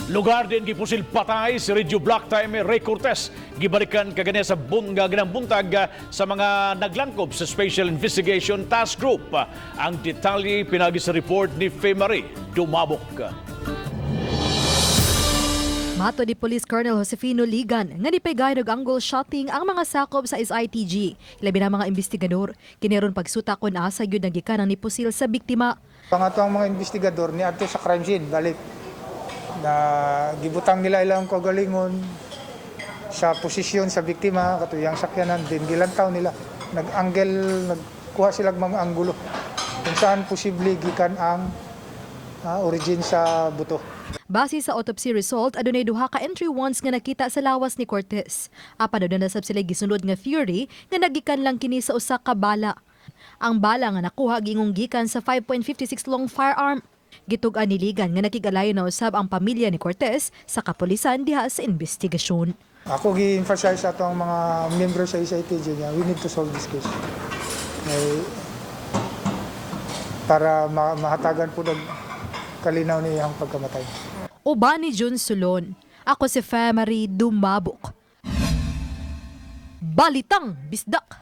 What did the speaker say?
Lugar din gipusil patay si Radio Black Time Ray Cortez. Gibalikan kagani sa ganang buntag sa mga naglangkob sa Special Investigation Task Group. Ang detalye pinagi sa report ni Faye Marie Dumabok. Mato ni Police Colonel Josefino Ligan nga nipay og angle shooting ang mga sakop sa SITG. Labi na mga investigador, kiniron pagsuta kun asa gyud nagikanang ni pusil sa biktima. Pangatong mga investigador ni adto sa crime scene balik na gibutang nila ilang kagalingon sa posisyon sa biktima katuyang sakyanan din gilantaw nila nagkuha sila mga anggulo kung saan posible gikan ang origin sa buto. Base sa autopsy result, adunay duha ka entry wounds nga nakita sa lawas ni Cortez. Apan aduna sab sila gisunod nga theory nga nagikan lang kini sa usa ka bala. Ang bala nga nakuha gingong gikan sa 5.56 long firearm. Gitug-an ni Ligan nga nakigalayo na usab ang pamilya ni Cortez sa kapulisan diha sa investigasyon. Ako gi-emphasize ato ang mga miyembro sa SITG niya, we need to solve this case. Para mahatagan po ng kalinaw niyang pagkamatay. Uban ni Jun Sulon, ako si Faye Marie Dumabok. Balitang Bisdak.